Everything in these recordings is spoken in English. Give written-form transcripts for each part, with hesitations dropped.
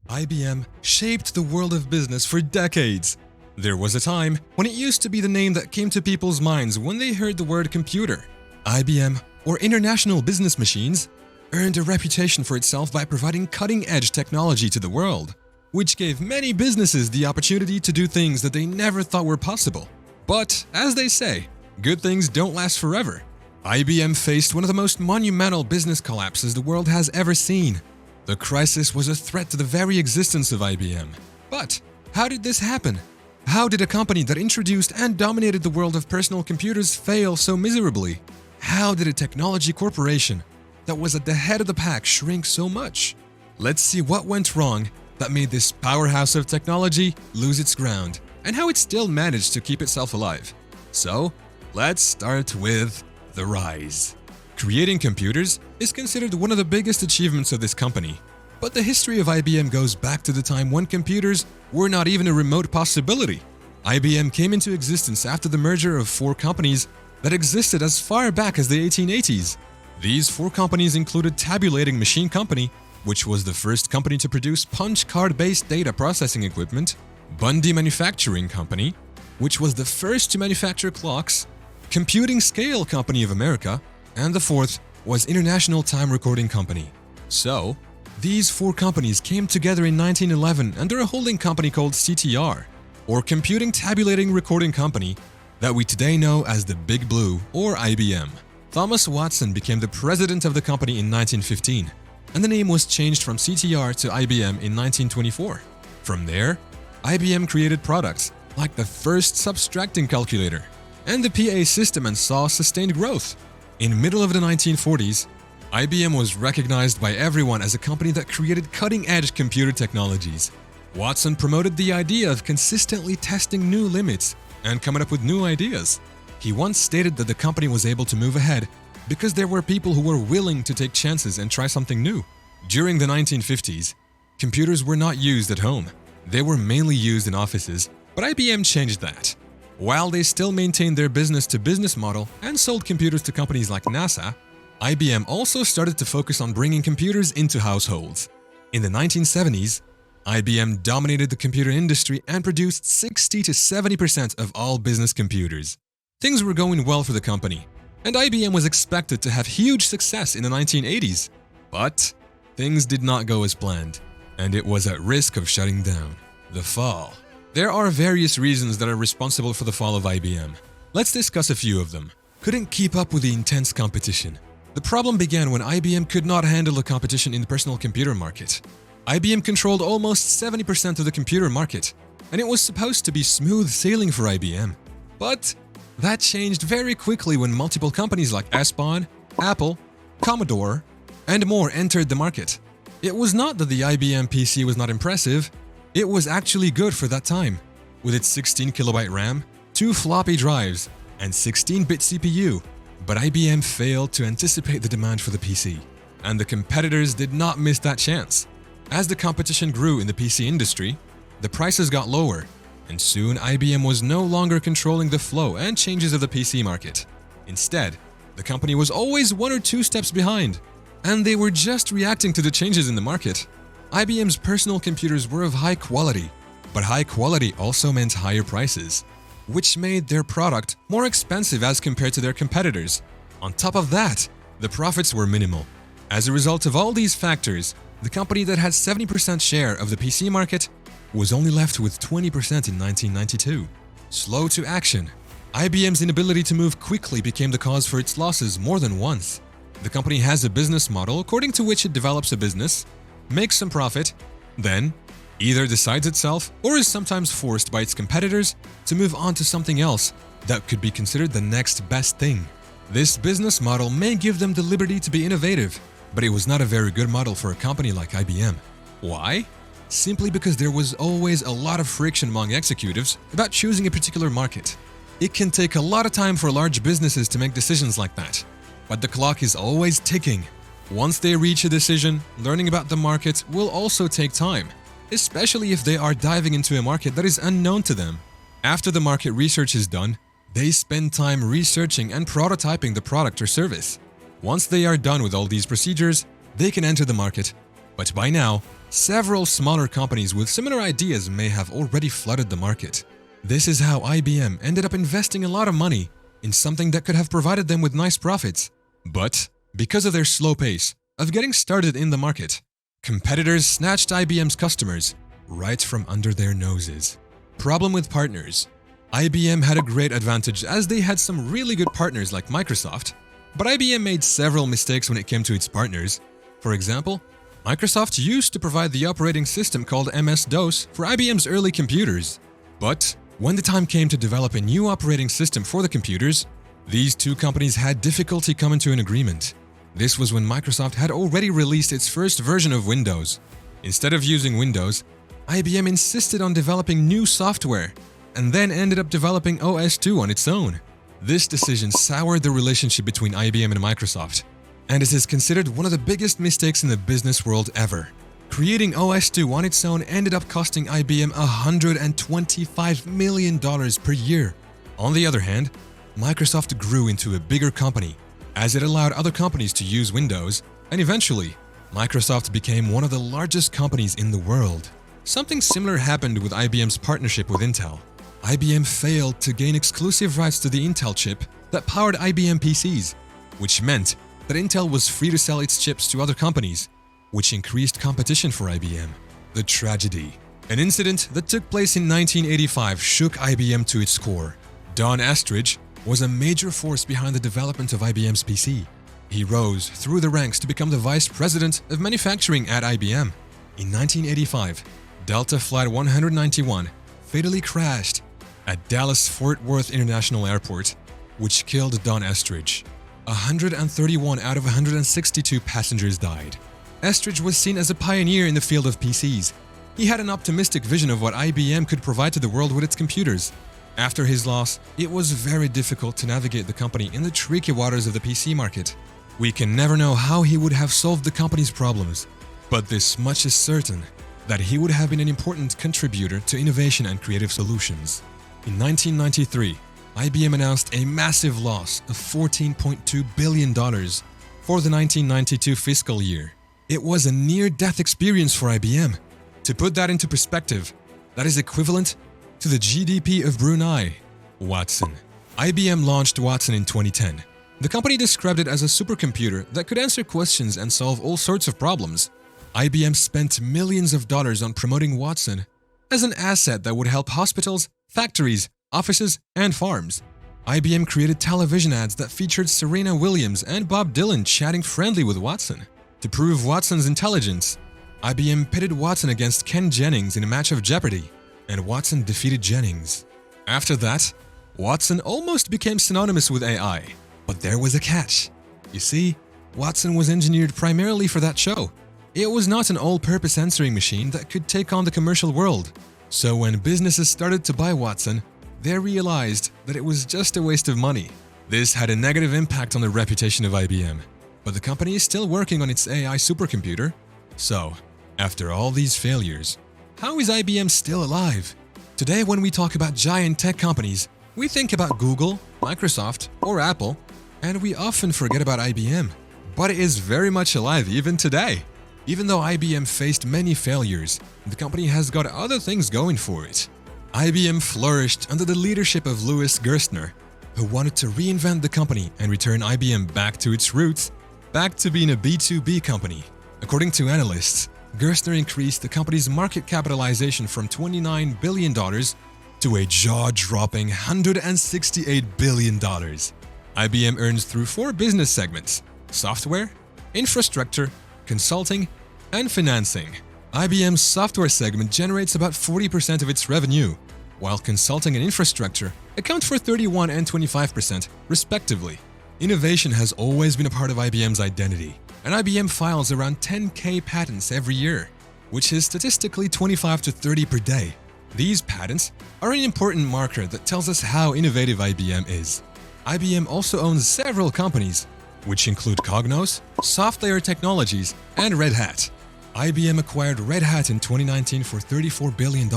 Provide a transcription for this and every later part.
IBM shaped the world of business for decades. There was a time when it used to be the name that came to people's minds when they heard the word computer. IBM, or International Business Machines, earned a reputation for itself by providing cutting-edge technology to the world, which gave many businesses the opportunity to do things that they never thought were possible. But, as they say, good things don't last forever. IBM faced one of the most monumental business collapses the world has ever seen. The crisis was a threat to the very existence of IBM. But, how did this happen? How did a company that introduced and dominated the world of personal computers fail so miserably? How did a technology corporation that was at the head of the pack shrink so much? Let's see what went wrong that made this powerhouse of technology lose its ground, and how it still managed to keep itself alive. So, let's start with the rise. Creating computers is considered one of the biggest achievements of this company, but the history of IBM goes back to the time when computers were not even a remote possibility. IBM came into existence after the merger of 4 companies that existed as far back as the 1880s. These 4 companies included Tabulating Machine Company, which was the first company to produce punch card-based data processing equipment, Bundy Manufacturing Company, which was the first to manufacture clocks, Computing Scale Company of America, and the 4th was International Time Recording Company. So, these 4 companies came together in 1911 under a holding company called CTR, or Computing Tabulating Recording Company, that we today know as the Big Blue or IBM. Thomas Watson became the president of the company in 1915, and the name was changed from CTR to IBM in 1924. From there, IBM created products like the first subtracting calculator and the PA system and saw sustained growth. In the middle of the 1940s, IBM was recognized by everyone as a company that created cutting-edge computer technologies. Watson promoted the idea of consistently testing new limits and coming up with new ideas. He once stated that the company was able to move ahead because there were people who were willing to take chances and try something new. During the 1950s, computers were not used at home. They were mainly used in offices, but IBM changed that. While they still maintained their business-to-business model and sold computers to companies like NASA, IBM also started to focus on bringing computers into households. In the 1970s, IBM dominated the computer industry and produced 60 to 70% of all business computers. Things were going well for the company, and IBM was expected to have huge success in the 1980s. But things did not go as planned, and it was at risk of shutting down. The fall. There are various reasons that are responsible for the fall of IBM. Let's discuss a few of them. Couldn't keep up with the intense competition. The problem began when IBM could not handle the competition in the personal computer market. IBM controlled almost 70% of the computer market, and it was supposed to be smooth sailing for IBM. But that changed very quickly when multiple companies like Aspon, Apple, Commodore, and more entered the market. It was not that the IBM PC was not impressive. It was actually good for that time. With its 16KB RAM, 2 floppy drives, and 16-bit CPU. But IBM failed to anticipate the demand for the PC, and the competitors did not miss that chance. As the competition grew in the PC industry, the prices got lower, and soon IBM was no longer controlling the flow and changes of the PC market. Instead, the company was always 1 or 2 steps behind, and they were just reacting to the changes in the market. IBM's personal computers were of high quality, but high quality also meant higher prices, which made their product more expensive as compared to their competitors. On top of that, the profits were minimal. As a result of all these factors, the company that had 70% share of the PC market was only left with 20% in 1992. Slow to action. IBM's inability to move quickly became the cause for its losses more than once. The company has a business model according to which it develops a business, makes some profit, then either decides itself or is sometimes forced by its competitors to move on to something else that could be considered the next best thing. This business model may give them the liberty to be innovative, but it was not a very good model for a company like IBM. Why? Simply because there was always a lot of friction among executives about choosing a particular market. It can take a lot of time for large businesses to make decisions like that, but the clock is always ticking. Once they reach a decision, learning about the market will also take time, especially if they are diving into a market that is unknown to them. After the market research is done, they spend time researching and prototyping the product or service. Once they are done with all these procedures, they can enter the market. But by now, several smaller companies with similar ideas may have already flooded the market. This is how IBM ended up investing a lot of money in something that could have provided them with nice profits. But because of their slow pace of getting started in the market, competitors snatched IBM's customers right from under their noses. Problem with partners. IBM had a great advantage as they had some really good partners like Microsoft, but IBM made several mistakes when it came to its partners. For example, Microsoft used to provide the operating system called MS-DOS for IBM's early computers. But when the time came to develop a new operating system for the computers, these two companies had difficulty coming to an agreement. This was when Microsoft had already released its first version of Windows. Instead of using Windows, IBM insisted on developing new software and then ended up developing OS/2 on its own. This decision soured the relationship between IBM and Microsoft, and it is considered one of the biggest mistakes in the business world ever. Creating OS/2 on its own ended up costing IBM $125 million per year. On the other hand, Microsoft grew into a bigger company as it allowed other companies to use Windows, and eventually, Microsoft became one of the largest companies in the world. Something similar happened with IBM's partnership with Intel. IBM failed to gain exclusive rights to the Intel chip that powered IBM PCs, which meant that Intel was free to sell its chips to other companies, which increased competition for IBM. The tragedy. An incident that took place in 1985 shook IBM to its core. Don Estridge was a major force behind the development of IBM's PC. He rose through the ranks to become the vice president of manufacturing at IBM. In 1985, Delta Flight 191 fatally crashed at Dallas-Fort Worth International Airport, which killed Don Estridge. 131 out of 162 passengers died. Estridge was seen as a pioneer in the field of PCs. He had an optimistic vision of what IBM could provide to the world with its computers. After his loss, it was very difficult to navigate the company in the tricky waters of the PC market. We can never know how he would have solved the company's problems, but this much is certain, that he would have been an important contributor to innovation and creative solutions. In 1993, IBM announced a massive loss of $14.2 billion for the 1992 fiscal year. It was a near-death experience for IBM. To put that into perspective, that is equivalent to the GDP of Brunei. Watson. IBM launched Watson in 2010. The company described it as a supercomputer that could answer questions and solve all sorts of problems. IBM spent millions of dollars on promoting Watson as an asset that would help hospitals, factories, offices, and farms. IBM created television ads that featured Serena Williams and Bob Dylan chatting friendly with Watson. To prove Watson's intelligence, IBM pitted Watson against Ken Jennings in a match of Jeopardy, and Watson defeated Jennings. After that, Watson almost became synonymous with AI, but there was a catch. You see, Watson was engineered primarily for that show. It was not an all-purpose answering machine that could take on the commercial world. So when businesses started to buy Watson, they realized that it was just a waste of money. This had a negative impact on the reputation of IBM, but the company is still working on its AI supercomputer. So, after all these failures, how is IBM still alive? Today, when we talk about giant tech companies, we think about Google, Microsoft, or Apple, and we often forget about IBM. But it is very much alive even today. Even though IBM faced many failures, the company has got other things going for it. IBM flourished under the leadership of Louis Gerstner, who wanted to reinvent the company and return IBM back to its roots, back to being a B2B company. According to analysts, Gerstner increased the company's market capitalization from $29 billion to a jaw-dropping $168 billion. IBM earns through 4 business segments: software, infrastructure, consulting, and financing. IBM's software segment generates about 40% of its revenue, while consulting and infrastructure account for 31% and 25%, respectively. Innovation has always been a part of IBM's identity, and IBM files around 10,000 patents every year, which is statistically 25 to 30 per day. These patents are an important marker that tells us how innovative IBM is. IBM also owns several companies, which include Cognos, SoftLayer Technologies, and Red Hat. IBM acquired Red Hat in 2019 for $34 billion,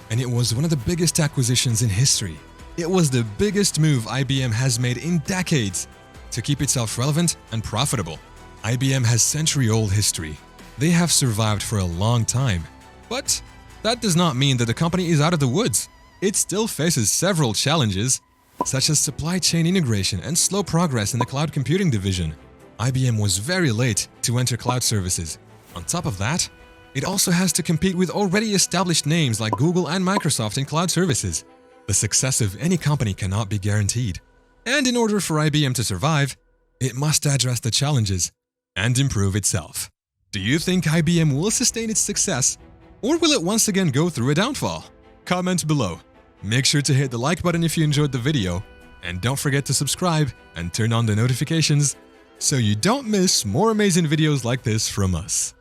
and it was one of the biggest acquisitions in history. It was the biggest move IBM has made in decades to keep itself relevant and profitable. IBM has century-old history. They have survived for a long time. But that does not mean that the company is out of the woods. It still faces several challenges, such as supply chain integration and slow progress in the cloud computing division. IBM was very late to enter cloud services. On top of that, it also has to compete with already established names like Google and Microsoft in cloud services. The success of any company cannot be guaranteed. And in order for IBM to survive, it must address the challenges and improve itself. Do you think IBM will sustain its success, or will it once again go through a downfall? Comment below. Make sure to hit the like button if you enjoyed the video, and don't forget to subscribe and turn on the notifications so you don't miss more amazing videos like this from us.